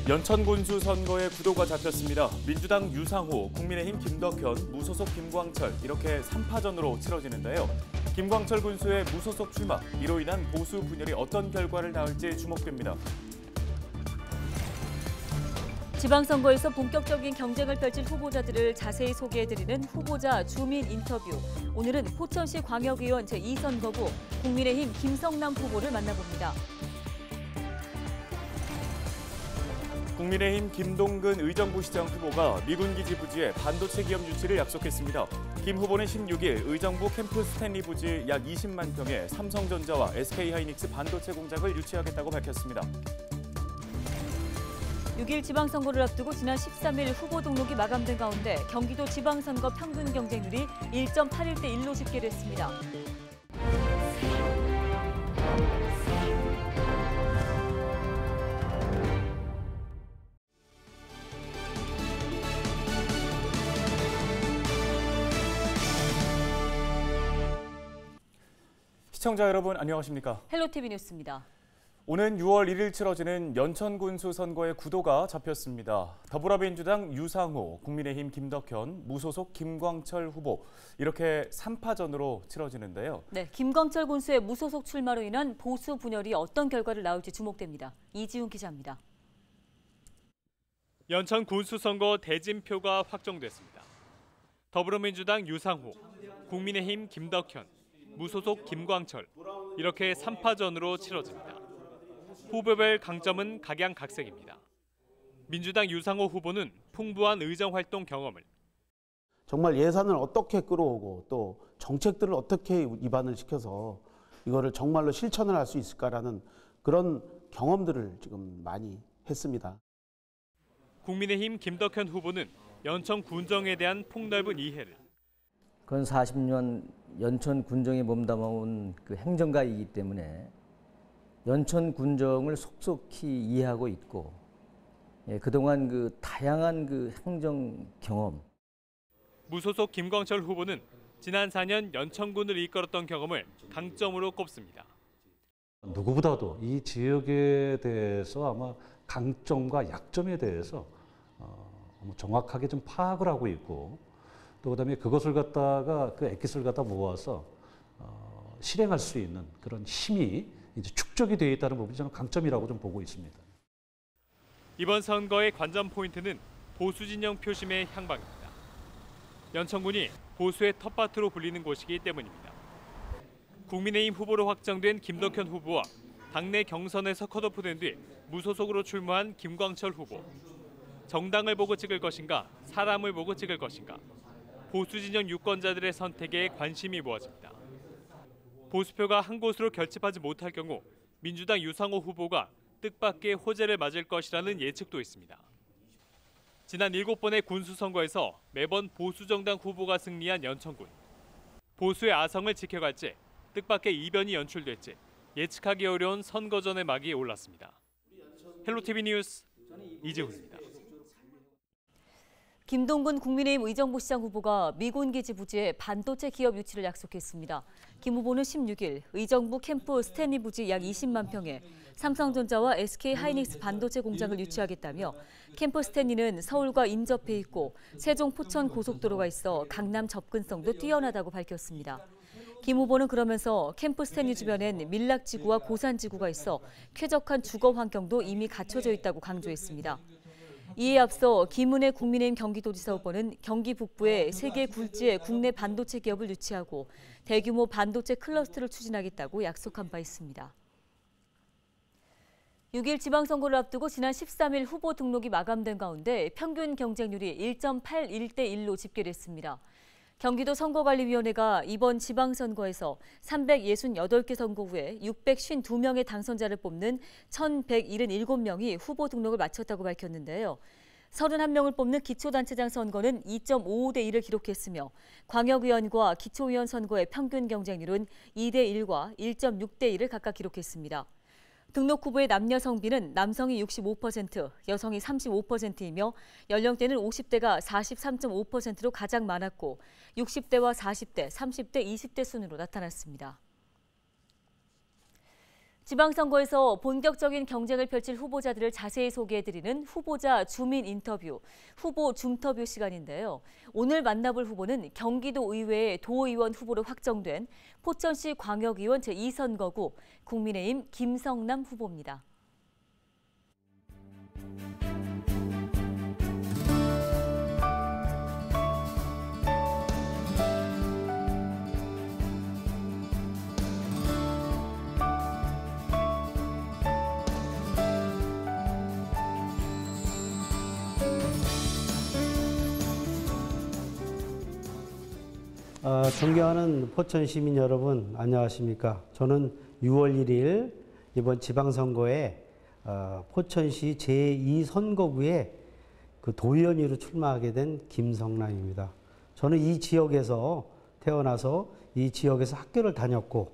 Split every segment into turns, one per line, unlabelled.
연천군수 선거에 구도가 잡혔습니다. 민주당 유상호, 국민의힘 김덕현, 무소속 김광철 이렇게 3파전으로 치러지는데요. 김광철 군수의 무소속 출마, 이로 인한 보수 분열이 어떤 결과를 낳을지 주목됩니다.
지방선거에서 본격적인 경쟁을 펼칠 후보자들을 자세히 소개해드리는 후보자 주민 인터뷰. 오늘은 포천시 광역의원 제2선거구 국민의힘 김성남 후보를 만나봅니다.
국민의힘 김동근 의정부시장 후보가 미군기지 부지에 반도체 기업 유치를 약속했습니다. 김 후보는 16일 의정부 캠프 스탠리 부지 약 20만 평에 삼성전자와 SK하이닉스 반도체 공장을 유치하겠다고 밝혔습니다.
6일 지방선거를 앞두고 지난 13일 후보 등록이 마감된 가운데 경기도 지방선거 평균 경쟁률이 1.81대 1로 집계됐습니다.
시청자 여러분 안녕하십니까?
헬로티비 뉴스입니다.
오는 6월 1일 치러지는 연천군수 선거에 구도가 잡혔습니다. 더불어민주당 유상호, 국민의힘 김덕현, 무소속 김광철 후보 이렇게 3파전으로 치러지는데요.
네, 김광철 군수의 무소속 출마로 인한 보수 분열이 어떤 결과를 낳을지 주목됩니다. 이지훈 기자입니다.
연천 군수 선거 대진표가 확정됐습니다. 더불어민주당 유상호, 국민의힘 김덕현, 무소속 김광철 이렇게 3파전으로 치러집니다. 후보별 강점은 각양각색입니다. 민주당 유상호 후보는 풍부한 의정활동 경험을,
정말 예산을 어떻게 끌어오고 또 정책들을 어떻게 입안을 시켜서 이거를 정말로 실천을 할 수 있을까라는 그런 경험들을 지금 많이 했습니다.
국민의힘 김덕현 후보는 연천 군정에 대한 폭넓은 이해를,
근 40년 연천 군정에 몸담아온 그 행정가이기 때문에 연천 군정을 속속히 이해하고 있고, 그동안 그 다양한 그 행정 경험.
무소속 김광철 후보는 지난 4년 연천군을 이끌었던 경험을 강점으로 꼽습니다.
누구보다도 이 지역에 대해서 아마 강점과 약점에 대해서 정확하게 좀 파악을 하고 있고, 또 그다음에 그것을 갖다가 그 엑기스를 갖다 모아서 실행할 수 있는 그런 힘이 이제 축적이 되어 있다는 부분이 저는 강점이라고 좀 보고 있습니다.
이번 선거의 관전 포인트는 보수 진영 표심의 향방입니다. 연천군이 보수의 텃밭으로 불리는 곳이기 때문입니다. 국민의힘 후보로 확정된 김덕현 후보와 당내 경선에서 컷오프된 뒤 무소속으로 출마한 김광철 후보. 정당을 보고 찍을 것인가, 사람을 보고 찍을 것인가. 보수 진영 유권자들의 선택에 관심이 모아집니다. 보수표가 한 곳으로 결집하지 못할 경우 민주당 유상호 후보가 뜻밖의 호재를 맞을 것이라는 예측도 있습니다. 지난 7번의 군수 선거에서 매번 보수 정당 후보가 승리한 연천군. 보수의 아성을 지켜갈지 뜻밖의 이변이 연출될지 예측하기 어려운 선거전의 막이 올랐습니다. 헬로티비 뉴스 이지훈입니다.
김동근 국민의힘 의정부시장 후보가 미군기지 부지에 반도체 기업 유치를 약속했습니다. 김 후보는 16일 의정부 캠프 스탠리 부지 약 20만 평에 삼성전자와 SK하이닉스 반도체 공장을 유치하겠다며, 캠프 스탠리는 서울과 인접해 있고 세종 포천 고속도로가 있어 강남 접근성도 뛰어나다고 밝혔습니다. 김 후보는 그러면서 캠프 스탠리 주변엔 밀락지구와 고산지구가 있어 쾌적한 주거 환경도 이미 갖춰져 있다고 강조했습니다. 이에 앞서 김은혜 국민의힘 경기도지사 후보는 경기 북부에 3개 굴지에 국내 반도체 기업을 유치하고 대규모 반도체 클러스터를 추진하겠다고 약속한 바 있습니다. 6일 지방선거를 앞두고 지난 13일 후보 등록이 마감된 가운데 평균 경쟁률이 1.81대 1로 집계됐습니다. 경기도 선거관리위원회가 이번 지방선거에서 368개 선거구에 652명의 당선자를 뽑는 1,177명이 후보 등록을 마쳤다고 밝혔는데요. 31명을 뽑는 기초단체장 선거는 2.55대 1을 기록했으며 광역의원과 기초의원 선거의 평균 경쟁률은 2대 1과 1.6대 1을 각각 기록했습니다. 등록 후보의 남녀 성비는 남성이 65%, 여성이 35%이며 연령대는 50대가 43.5%로 가장 많았고 60대와 40대, 30대, 20대 순으로 나타났습니다. 지방선거에서 본격적인 경쟁을 펼칠 후보자들을 자세히 소개해드리는 후보자 주민 인터뷰, 후보 줌터뷰 시간인데요. 오늘 만나볼 후보는 경기도 의회의 도의원 후보로 확정된 포천시 광역의원 제2선거구 국민의힘 김성남 후보입니다.
존경하는 포천 시민 여러분, 안녕하십니까? 저는 6월 1일 이번 지방선거에 포천시 제2선거구에 그 도의원으로 출마하게 된 김성남입니다. 저는 이 지역에서 태어나서 이 지역에서 학교를 다녔고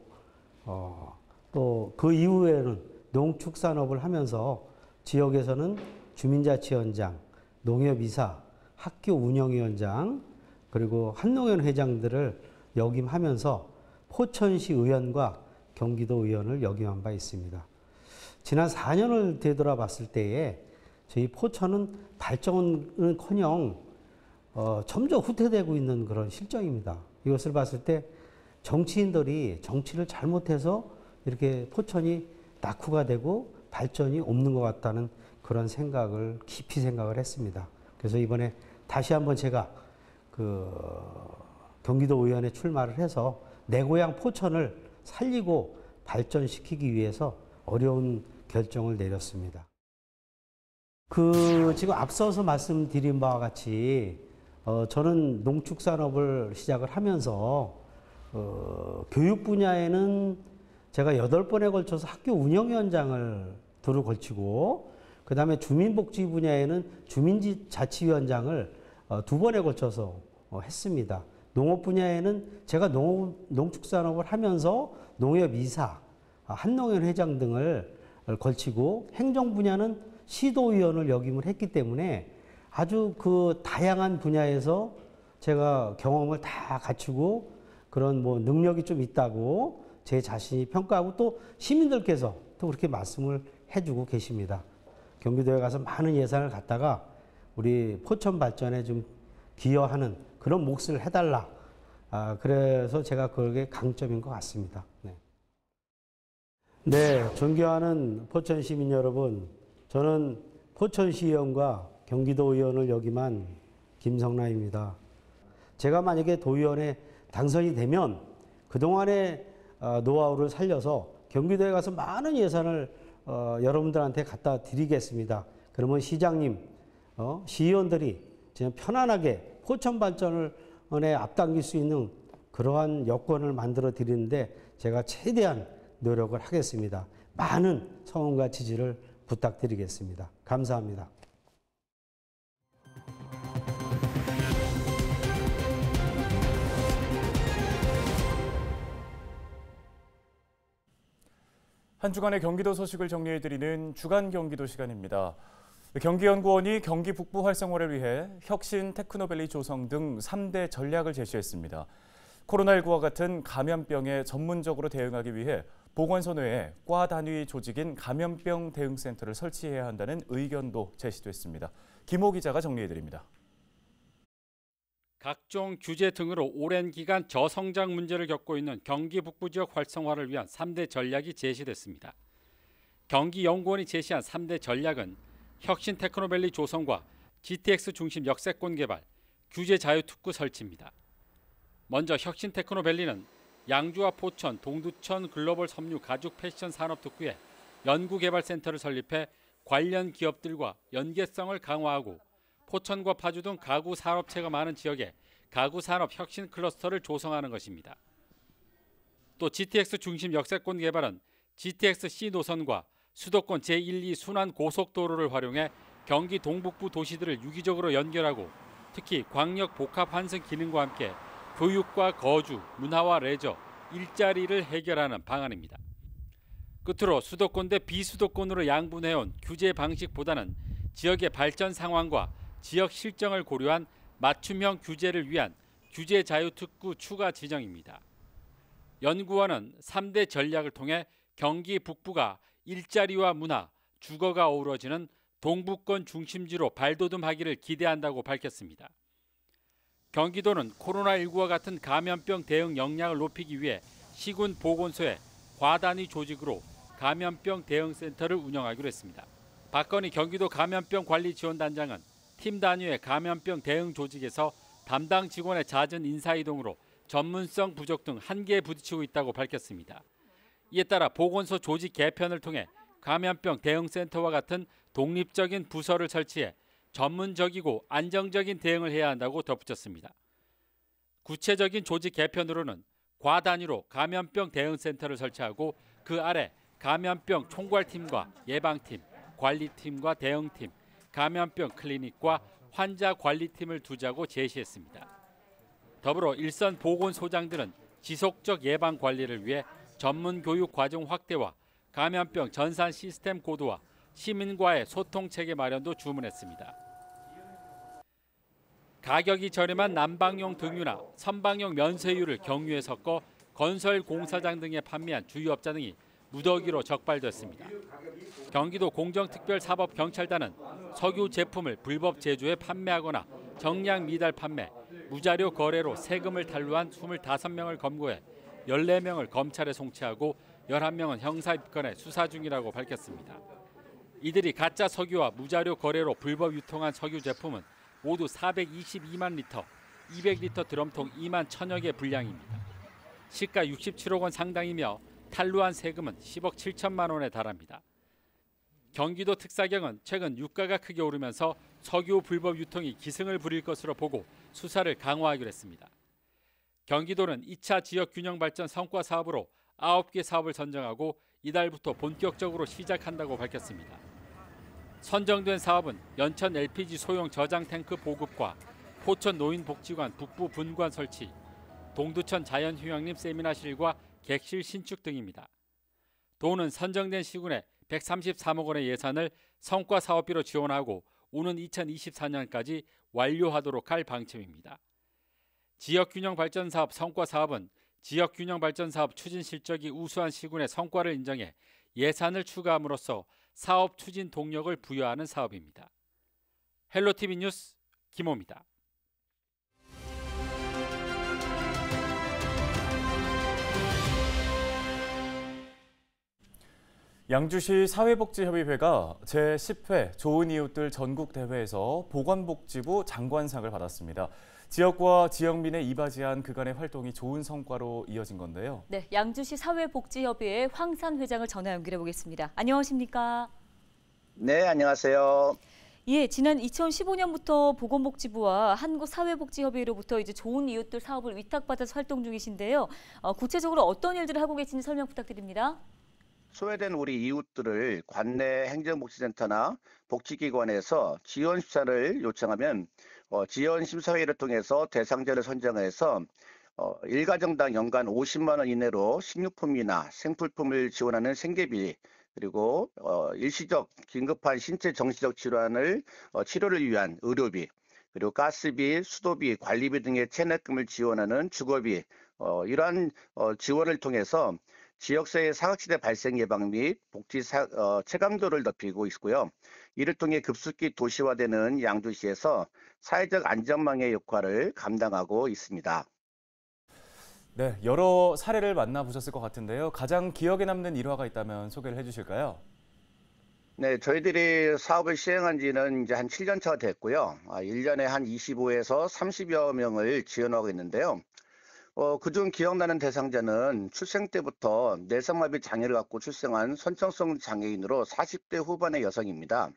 또 그 이후에는 농축산업을 하면서 지역에서는 주민자치위원장, 농협이사, 학교 운영위원장 그리고 한농연 회장들을 역임하면서 포천시 의원과 경기도 의원을 역임한 바 있습니다. 지난 4년을 되돌아봤을 때에 저희 포천은 발전은커녕 점점 후퇴되고 있는 그런 실정입니다. 이것을 봤을 때 정치인들이 정치를 잘못해서 이렇게 포천이 낙후가 되고 발전이 없는 것 같다는 그런 생각을 깊이 생각을 했습니다. 그래서 이번에 다시 한번 제가 경기도 의원에 출마를 해서 내 고향 포천을 살리고 발전시키기 위해서 어려운 결정을 내렸습니다. 지금 앞서서 말씀드린 바와 같이 저는 농축산업을 시작을 하면서 교육 분야에는 제가 8번에 걸쳐서 학교 운영위원장을 두루 걸치고 그 다음에 주민복지 분야에는 주민자치위원장을 2번에 걸쳐서 했습니다. 농업 분야에는 제가 농축산업을 하면서 농협이사, 한농연 회장 등을 걸치고 행정 분야는 시도의원을 역임을 했기 때문에 아주 그 다양한 분야에서 제가 경험을 다 갖추고 그런 능력이 좀 있다고 제 자신이 평가하고 또 시민들께서 또 그렇게 말씀을 해주고 계십니다. 경기도에 가서 많은 예산을 갖다가 우리 포천 발전에 좀 기여하는 그런 몫을 해달라. 그래서 제가 그게 강점인 것 같습니다. 네, 존경하는 포천 시민 여러분, 저는 포천시의원과 경기도 의원을 역임한 김성남입니다. 제가 만약에 도의원에 당선이 되면 그동안의 노하우를 살려서 경기도에 가서 많은 예산을 여러분들한테 갖다 드리겠습니다. 그러면 시장님, 시의원들이 그냥 편안하게 포천 발전을 앞당길 수 있는 그러한 여건을 만들어 드리는데 제가 최대한 노력을 하겠습니다. 많은 성원과 지지를 부탁드리겠습니다. 감사합니다.
한 주간의 경기도 소식을 정리해드리는 주간 경기도 시간입니다. 경기연구원이 경기 북부 활성화를 위해 혁신 테크노밸리 조성 등 3대 전략을 제시했습니다. 코로나19와 같은 감염병에 전문적으로 대응하기 위해 보건소 내에 과 단위 조직인 감염병 대응센터를 설치해야 한다는 의견도 제시됐습니다. 김호 기자가 정리해드립니다.
각종 규제 등으로 오랜 기간 저성장 문제를 겪고 있는 경기 북부 지역 활성화를 위한 3대 전략이 제시됐습니다. 경기연구원이 제시한 3대 전략은 혁신 테크노밸리 조성과 GTX 중심 역세권 개발, 규제 자유 특구 설치입니다. 먼저 혁신 테크노밸리는 양주와 포천, 동두천 글로벌 섬유 가죽 패션 산업 특구에 연구개발센터를 설립해 관련 기업들과 연계성을 강화하고 포천과 파주 등 가구 산업체가 많은 지역에 가구 산업 혁신 클러스터를 조성하는 것입니다. 또 GTX 중심 역세권 개발은 GTX-C 노선과 수도권 제1, 2 순환 고속도로를 활용해 경기 동북부 도시들을 유기적으로 연결하고 특히 광역 복합 환승 기능과 함께 교육과 거주, 문화와 레저, 일자리를 해결하는 방안입니다. 끝으로 수도권 대 비수도권으로 양분해온 규제 방식보다는 지역의 발전 상황과 지역 실정을 고려한 맞춤형 규제를 위한 규제 자유 특구 추가 지정입니다. 연구원은 3대 전략을 통해 경기 북부가 일자리와 문화, 주거가 어우러지는 동부권 중심지로 발돋움하기를 기대한다고 밝혔습니다. 경기도는 코로나19와 같은 감염병 대응 역량을 높이기 위해 시군 보건소에 과단위 조직으로 감염병 대응센터를 운영하기로 했습니다. 박건희 경기도 감염병관리지원단장은 팀 단위의 감염병 대응 조직에서 담당 직원의 잦은 인사이동으로 전문성 부족 등 한계에 부딪히고 있다고 밝혔습니다. 이에 따라 보건소 조직 개편을 통해 감염병 대응센터와 같은 독립적인 부서를 설치해 전문적이고 안정적인 대응을 해야 한다고 덧붙였습니다. 구체적인 조직 개편으로는 과단위로 감염병 대응센터를 설치하고 그 아래 감염병 총괄팀과 예방팀, 관리팀과 대응팀, 감염병 클리닉과 환자 관리팀을 두자고 제시했습니다. 더불어 일선 보건소장들은 지속적 예방 관리를 위해 전문 교육 과정 확대와 감염병 전산 시스템 고도화, 시민과의 소통 체계 마련도 주문했습니다. 가격이 저렴한 난방용 등유나 선방용 면세유를 경유에 섞어 건설 공사장 등에 판매한 주유업자 등이 무더기로 적발됐습니다. 경기도 공정특별사법경찰단은 석유 제품을 불법 제조해 판매하거나 정량 미달 판매, 무자료 거래로 세금을 탈루한 25명을 검거해 14명을 검찰에 송치하고 11명은 형사 입건해 수사 중이라고 밝혔습니다. 이들이 가짜 석유와 무자료 거래로 불법 유통한 석유 제품은 모두 422만 리터, 200리터 드럼통 2만 1000여 개 분량입니다. 시가 67억 원 상당이며 탈루한 세금은 10억 7천만 원에 달합니다. 경기도 특사경은 최근 유가가 크게 오르면서 석유 불법 유통이 기승을 부릴 것으로 보고 수사를 강화하기로 했습니다. 경기도는 2차 지역균형발전 성과 사업으로 9개 사업을 선정하고 이달부터 본격적으로 시작한다고 밝혔습니다. 선정된 사업은 연천 LPG 소형 저장 탱크 보급과 포천 노인복지관 북부 분관 설치, 동두천 자연휴양림 세미나실과 객실 신축 등입니다. 도는 선정된 시군에 133억 원의 예산을 성과 사업비로 지원하고 오는 2024년까지 완료하도록 할 방침입니다. 지역균형발전사업 성과사업은 지역균형발전사업 추진 실적이 우수한 시군의 성과를 인정해 예산을 추가함으로써 사업 추진 동력을 부여하는 사업입니다. 헬로티비 뉴스 김호입니다.
양주시 사회복지협의회가 제10회 좋은 이웃들 전국대회에서 보건복지부 장관상을 받았습니다. 지역과 지역민의 이바지한 그간의 활동이 좋은 성과로 이어진 건데요.
네, 양주시 사회복지협의회 황산 회장을 전화 연결해 보겠습니다. 안녕하십니까?
네, 안녕하세요.
예, 지난 2015년부터 보건복지부와 한국사회복지협의회로부터 이제 좋은 이웃들 사업을 위탁받아서 활동 중이신데요. 구체적으로 어떤 일들을 하고 계신지 설명 부탁드립니다.
소외된 우리 이웃들을 관내 행정복지센터나 복지기관에서 지원심사를 요청하면 지원심사회를 통해서 대상자를 선정해서 일가정당 연간 50만 원 이내로 식료품이나 생필품을 지원하는 생계비, 그리고 일시적 긴급한 신체 정신적 치료를 위한 의료비, 그리고 가스비, 수도비, 관리비 등의 체납금을 지원하는 주거비, 이러한 지원을 통해서 지역사회 사각지대 발생 예방 및 복지 체감도를 높이고 있고요. 이를 통해 급속히 도시화되는 양주시에서 사회적 안전망의 역할을 감당하고 있습니다.
네, 여러 사례를 만나보셨을 것 같은데요. 가장 기억에 남는 일화가 있다면 소개를 해주실까요?
네, 저희들이 사업을 시행한 지는 이제 한 7년 차가 됐고요. 1년에 한 25에서 30여 명을 지원하고 있는데요. 그중 기억나는 대상자는 출생 때부터 내성마비 장애를 갖고 출생한 선천성 장애인으로 40대 후반의 여성입니다.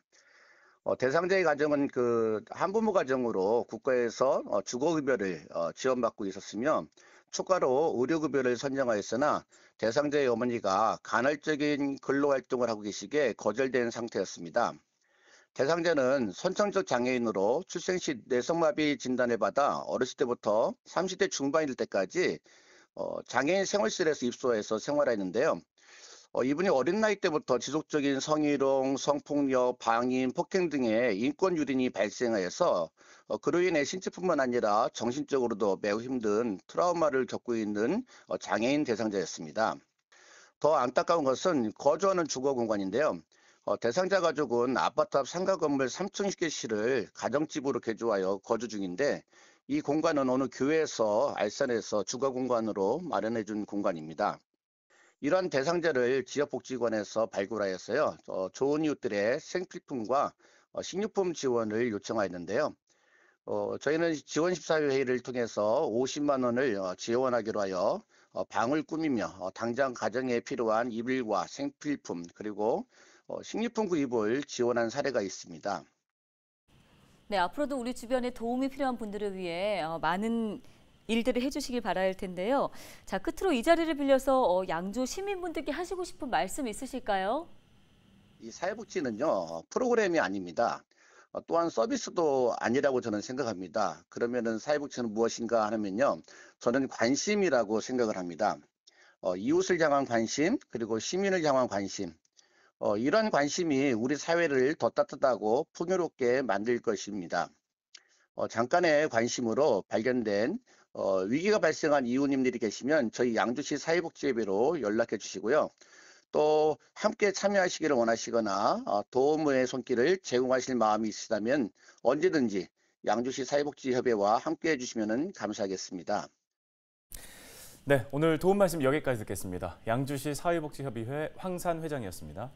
대상자의 가정은 한부모 가정으로 국가에서 주거급여를 지원받고 있었으며 추가로 의료급여를 선정하였으나 대상자의 어머니가 간헐적인 근로활동을 하고 계시기에 거절된 상태였습니다. 대상자는 선천적 장애인으로 출생 시 뇌성마비 진단을 받아 어렸을 때부터 30대 중반일 때까지 장애인 생활실에서 입소해서 생활했는데요. 이분이 어린 나이 때부터 지속적인 성희롱, 성폭력, 방임, 폭행 등의 인권 유린이 발생하여서 그로 인해 신체뿐만 아니라 정신적으로도 매우 힘든 트라우마를 겪고 있는 장애인 대상자였습니다. 더 안타까운 것은 거주하는 주거 공간인데요. 대상자 가족은 아파트 앞 상가 건물 3층 가정집으로 개조하여 거주 중인데 이 공간은 어느 교회에서 알선해서 주거 공간으로 마련해 준 공간입니다. 이러한 대상자를 지역복지관에서 발굴하였어요. 좋은 이웃들의 생필품과 식료품 지원을 요청하였는데요. 저희는 지원심사회의를 통해서 50만 원을 지원하기로 하여 방을 꾸미며 당장 가정에 필요한 이불과 생필품 그리고 식료품 구입을 지원한 사례가 있습니다.
네, 앞으로도 우리 주변에 도움이 필요한 분들을 위해 많은 일들을 해주시길 바랄 텐데요. 자, 끝으로 이 자리를 빌려서 양주 시민분들께 하시고 싶은 말씀 있으실까요?
이 사회복지는요, 프로그램이 아닙니다. 또한 서비스도 아니라고 저는 생각합니다. 그러면은 사회복지는 무엇인가 하면요, 저는 관심이라고 생각을 합니다. 이웃을 향한 관심, 그리고 시민을 향한 관심. 이런 관심이 우리 사회를 더 따뜻하고 풍요롭게 만들 것입니다. 잠깐의 관심으로 발견된 위기가 발생한 이웃님들이 계시면 저희 양주시 사회복지예배로 연락해 주시고요. 또 함께 참여하시기를 원하시거나 도움의 손길을 제공하실 마음이 있으시다면 언제든지 양주시 사회복지협의회와 함께해 주시면 감사하겠습니다.
네, 오늘 도움 말씀 여기까지 듣겠습니다. 양주시 사회복지협의회 황산 회장이었습니다.